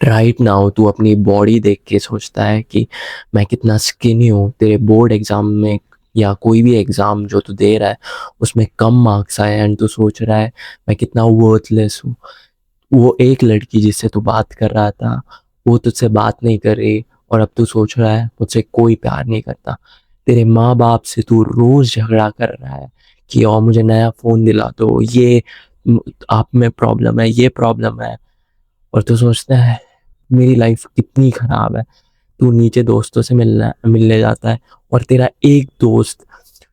Right now तू अपनी body देख के सोचता है कि मैं कितना स्किनी हूँ। तेरे बोर्ड एग्जाम में या कोई भी एग्जाम जो तू दे रहा है उसमें कम मार्क्स आए एंड तू सोच रहा है मैं कितना वर्थलेस हूँ। वो एक लड़की जिससे तू बात कर रहा था वो तुझसे बात नहीं कर रही और अब तू सोच रहा है मुझसे कोई प्यार नहीं करता। तेरे माँ बाप से तू रोज झगड़ा कर रहा है कि और मुझे नया फोन दिला दो, ये आप में प्रॉब्लम है, ये प्रॉब्लम है। और तू सोचता है मेरी लाइफ कितनी खराब है। तू नीचे दोस्तों से मिलने जाता है और तेरा एक दोस्त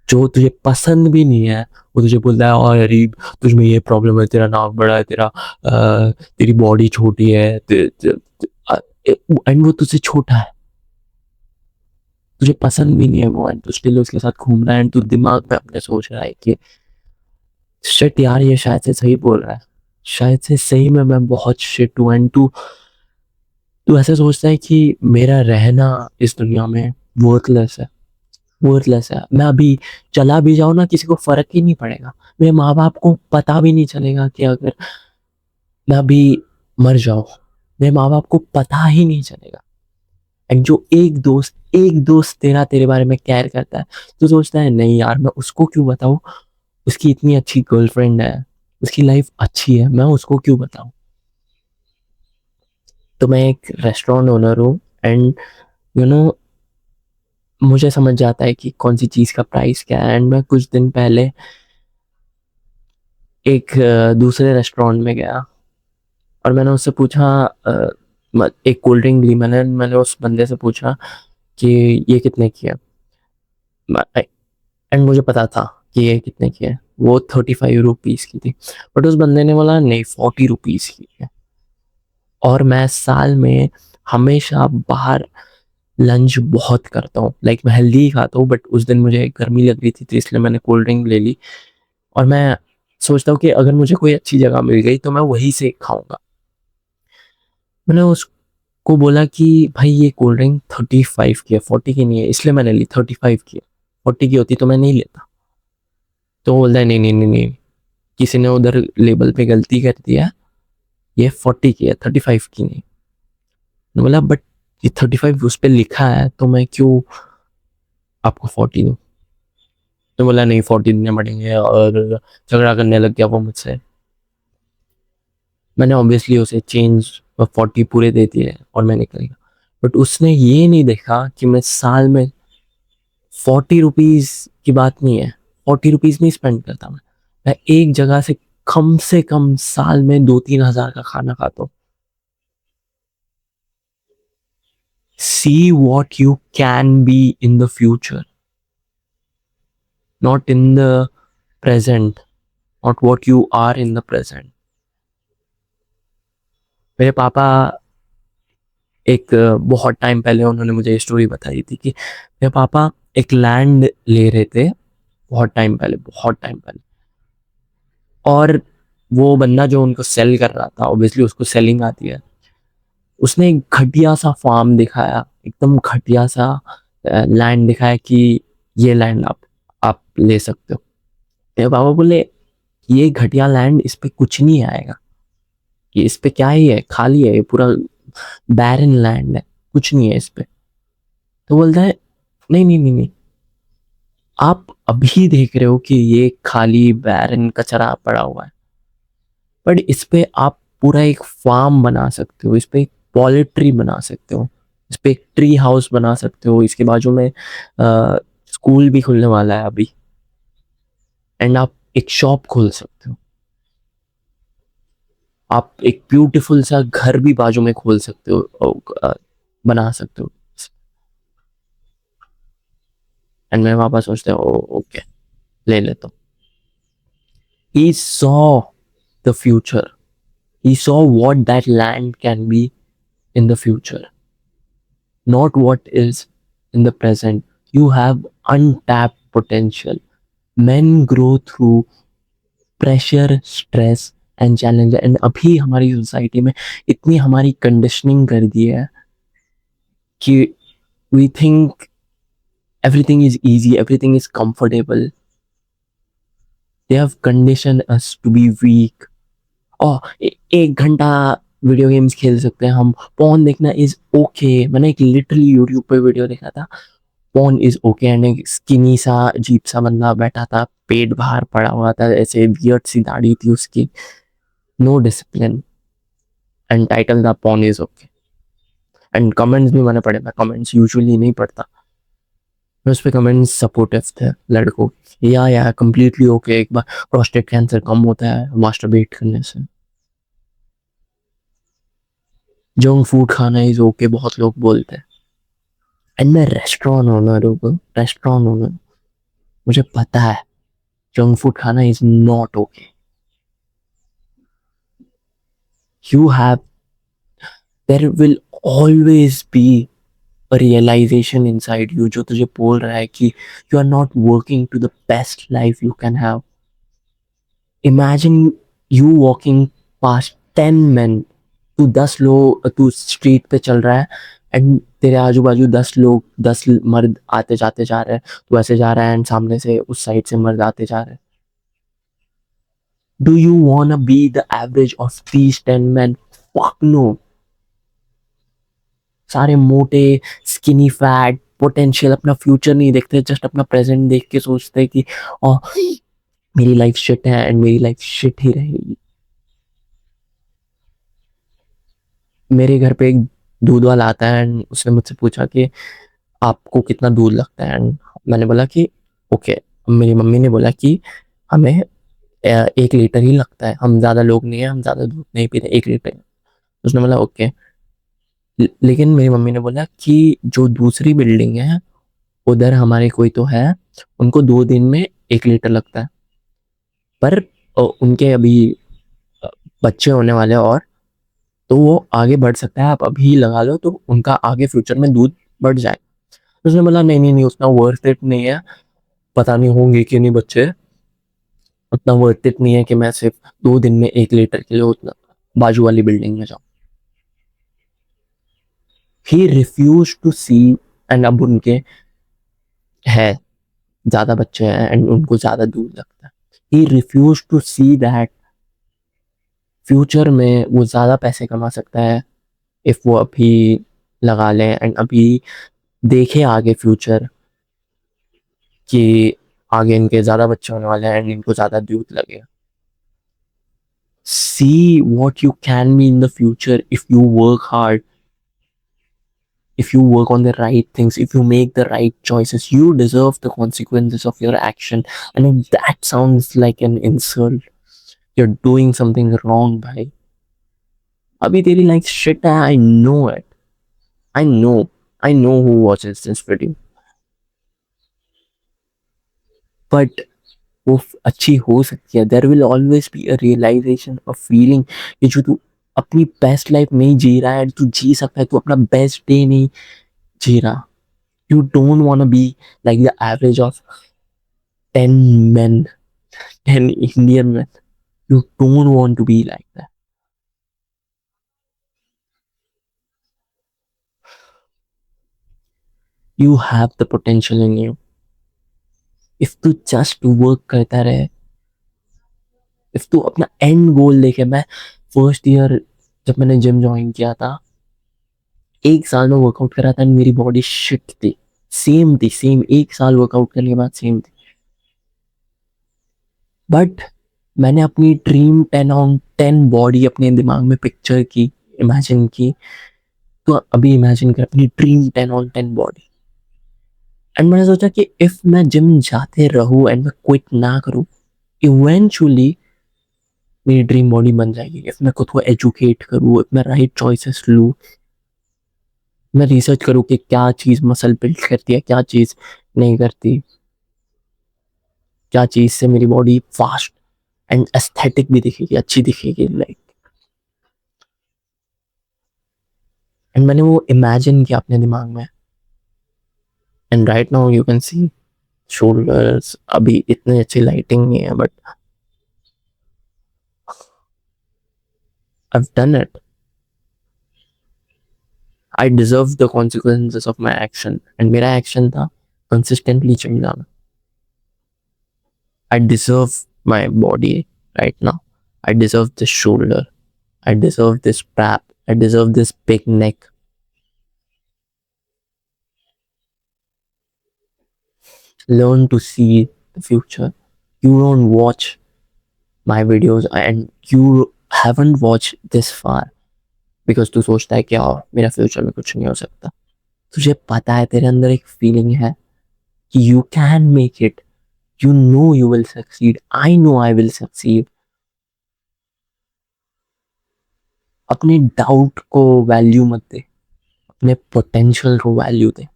जो तुझे पसंद भी नहीं है वो तुझे बोलता है और अरीब तुझ में ये प्रॉब्लम है, तेरा नाक बड़ा है, तेरी बॉडी छोटी है, एंड वो तुझसे छोटा है, तुझे पसंद भी नहीं है वो, एंड तू स्टिल उसके साथ घूम रहा है एंड तू दिमाग में अपने सोच रहा है कि शिट यार ये शायद से सही बोल रहा है, शायद से सही में मैं बहुत शिट हूँ। एंड तू तू ऐसे सोचता है कि मेरा रहना इस दुनिया में वर्थलेस है, वर्थलेस है। मैं अभी चला भी जाऊं ना किसी को फर्क ही नहीं पड़ेगा, मेरे माँ बाप को पता भी नहीं चलेगा कि अगर मैं अभी मर जाऊं, मेरे माँ बाप को पता ही नहीं चलेगा। एंड जो एक दोस्त तेरा तेरे बारे में केयर करता है, तो सोचता है नहीं यार मैं उसको क्यों बताऊं, उसकी इतनी अच्छी गर्लफ्रेंड है, उसकी लाइफ अच्छी है, मैं उसको क्यों बताऊं। तो मैं एक रेस्टोरेंट ओनर हूँ एंड यू नो मुझे समझ जाता है कि कौन सी चीज़ का प्राइस क्या है। एंड मैं कुछ दिन पहले एक दूसरे रेस्टोरेंट में गया और मैंने उससे पूछा एक कोल्ड ड्रिंक ली, मैंने मैंने उस बंदे से पूछा कि ये कितने की है, एंड मुझे पता था कि ये कितने की है, वो 35 रुपीज़ की थी। बट उस बंदे ने बोला नहीं 40 रुपीज़ की है। और मैं साल में हमेशा बाहर लंच बहुत करता हूँ, लाइक मैं हेल्दी ही खाता हूँ, बट उस दिन मुझे गर्मी लग रही थी तो इसलिए मैंने कोल्ड ड्रिंक ले ली। और मैं सोचता हूँ कि अगर मुझे कोई अच्छी जगह मिल गई तो मैं वहीं से खाऊंगा। मैंने उसको बोला कि भाई ये कोल्ड ड्रिंक 35 की है, 40 की नहीं है, इसलिए मैंने ली 35 की है, 40 की होती तो मैं नहीं लेता। तो वो बोलता है नहीं नहीं नहीं नहीं, किसी ने उधर लेबल पे गलती कर दिया, ये 40 की है, 35 की नहीं। मैंने बोला बट ये 35 उस पर लिखा है तो मैं क्यों आपको 40 दूँ। तो बोला नहीं 40 देने पड़ेंगे और झगड़ा करने लग गया वो मुझसे। मैंने ऑब्वियसली उसे चेंज 40 पूरे दे दिए और मैं निकल गया। बट उसने ये नहीं देखा कि मैं साल में 40 रुपीज की बात नहीं है, 40 रुपीज नहीं स्पेंड करता मैं एक जगह से कम साल में 2-3 हज़ार का खाना खाता हूँ। See what you can be in the future, not in the present, not what you are in the present. मेरे पापा एक बहुत टाइम पहले उन्होंने मुझे ये स्टोरी बताई थी कि मेरे पापा एक लैंड ले रहे थे बहुत टाइम पहले, बहुत टाइम पहले। और वो बंदा जो उनको सेल कर रहा था, ऑब्वियसली उसको सेलिंग आती है, उसने एक घटिया सा फार्म दिखाया, एकदम घटिया सा लैंड दिखाया कि ये लैंड आप ले सकते हो। मेरे पापा बोले ये घटिया लैंड, इस पे कुछ नहीं आएगा, ये इस पे क्या ही है, खाली है, ये पूरा बैरन लैंड है, कुछ नहीं है इस पे। तो बोलता है नहीं नहीं नहीं नहीं, आप अभी देख रहे हो कि ये खाली बैरन कचरा पड़ा हुआ है, बट इस पे आप पूरा एक फार्म बना सकते हो, इस पे एक पोल्ट्री बना सकते हो, इस पे एक ट्री हाउस बना सकते हो, इसके बाजू में स्कूल भी खुलने वाला है अभी, एंड आप एक शॉप खोल सकते हो, आप एक ब्यूटीफुल सा घर भी बाजू में खोल सकते हो, बना सकते हो। एंड मेरे पापा सोचते हो ओके ले लेता हूँ। He saw the future. He saw what that land can be in the future, not what is in the present. You have untapped potential. Men grow through pressure, stress and challenge. And अभी हमारी society में इतनी हमारी conditioning कर दी है कि we think everything is easy, everything is comfortable. They have conditioned us to be weak. एक घंटा वीडियो गेम्स खेल सकते हैं हम, पॉर्न देखना इज ओके। मैंने एक लिटरली यूट्यूब पे वीडियो देखा था, पॉर्न इज ओके, एंड एक स्किनी सा अजीब सा बंदा बैठा था, पेट बाहर पड़ा हुआ था, ऐसे वियर्ड सी दाढ़ी थी उसकी, नो डिसिप्लिन, एंड टाइटल था porn is okay. And comments भी मैंने पढ़े, मैं कमेंट्स यूजुअली नहीं पढ़ता, मैं उस पर कमेंट्स सपोर्टिव थे लड़कों के, या कंप्लीटली ओके, एक बार प्रोस्टेट कैंसर कम होता है मास्टरबेट करने से, जंक फूड खाना इज ओके बहुत लोग बोलते हैं। एंड मैं रेस्टोरेंट ओनर हूँ, रेस्टोरेंट ओनर, मुझे पता है जंक फूड खाना is not okay. You have, there will always be a realisation inside you जो तुझे बोल रहा है कि you are not working to the best life you can have. Imagine you walking past 10 men, तू 10 लोग, तू स्ट्रीट पे चल रहा है एंड तेरे आजू बाजू 10 लोग, 10 मर्द आते जाते जा रहे हैं, तू ऐसे जा रहा है एंड सामने से उस साइड से मर्द आते जा रहे हैं। Do you want be the average of these 10 men? Fuck no. सारे मोटे, स्किनी फैट, पोटेंशियल, अपना फ्यूचर नहीं देखते, जस्ट अपना प्रेजेंट देख के सोचते हैं कि "ओ, मेरी लाइफ शिट है एंड मेरी लाइफ शिट ही रहेगी"। मेरे घर पे एक दूध वाला आता है एंड उसने मुझसे पूछा कि आपको कितना दूध लगता है, एंड मैंने बोला कि ओके। मेरी मम्मी ने बोला कि हमें 1 लीटर ही लगता है, हम ज़्यादा लोग नहीं है, हम ज़्यादा दूध नहीं पीते, 1 लीटर। उसने बोला ओके। लेकिन मेरी मम्मी ने बोला कि जो दूसरी बिल्डिंग है उधर हमारे कोई तो है, उनको 2 दिन में 1 लीटर लगता है, पर उनके अभी अ, बच्चे होने वाले हैं, और तो वो आगे बढ़ सकता है, आप अभी लगा लो तो उनका आगे फ्यूचर में दूध बढ़ जाए। उसने बोला नहीं नहीं नहीं, उतना वर्थ इट नहीं है, पता नहीं होंगे कि नहीं बच्चे, उतना वर्थ इट नहीं है कि मैं सिर्फ 2 दिन में 1 लीटर के लिए उतना बाजू वाली बिल्डिंग में जाऊं। He refuse to see, and अब उनके है ज्यादा बच्चे हैं एंड उनको ज्यादा दूध लगता है। He refuse to see that future में वो ज्यादा पैसे कमा सकता है इफ वो अभी लगा ले एंड अभी देखे आगे फ्यूचर कि आगे इनके ज्यादा बच्चे होने वाले हैं एंड इनको ज्यादा दूध लगेगा। See what you can be in the future if you work hard, if you work on the right things, if you make the right choices. You deserve the consequences of your action. And if that sounds like an insult, you're doing something wrong, bhai. Abhi teri like shit hai, I know it. I know. I know who watches this video. But वो अच्छी हो सकती है। There will always be a realisation, a feeling कि जो तू अपनी best life नहीं जी रहा है, तू जी सकता है, तू अपना बेस्ट डे नहीं जी रहा। You don't want to be like the average of 10 men, 10 Indian men. You don't want to be like that. You have the potential in you. If तू just work करता रहे, if तू अपना and गोल देखे। मैं first year जब मैंने gym join किया था, 1 साल में वर्कआउट करा था, मेरी बॉडी शिट थी, सेम थी, सेम 1 साल वर्कआउट करने के बाद सेम थी। बट मैंने अपनी ड्रीम 10 ऑन 10 बॉडी अपने दिमाग में पिक्चर की, इमेजिन की। तो अभी इमेजिन कर अपनी ड्रीम 10 ऑन 10 बॉडी, एंड मैंने सोचा कि इफ मैं जिम जाते रहूं एंड मैं क्विट ना करूं, इवेंचुअली मेरी ड्रीम बॉडी बन जाएगी। इफ मैं खुद को एजुकेट करूं, इफ मैं राइट चॉइसेस लूं, मैं रिसर्च करूं कि क्या चीज़ मसल बिल्ड करती है, क्या चीज़ नहीं करती, क्या चीज़ से मेरी बॉडी फास्ट एंड एस्थेटिक भी दिखेगी, अच्छी दिखेगी, लाइक। एंड मैंने वो इमेजिन किया अपने दिमाग में, and right now you can see shoulders. अभी इतनी अच्छी लाइटिंग नहीं है, but I've done it. I deserve the consequences of my action. And मेरा एक्शन था consistently जिम जाना। I deserve my body right now. I deserve the shoulder. I deserve this rap. I deserve this big neck. Learn to see the future. You don't watch my videos and you haven't watched this far because तू सोचता है कि यार मेरा future में कुछ नहीं हो सकता. तुझे पता है, तेरे अंदर एक फीलिंग है कि you can make it. You know you will succeed. I know I will succeed. अपने डाउट को वैल्यू मत दे, अपने पोटेंशियल को value they.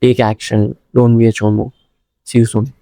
Take action. Don't be a chomo. See you soon.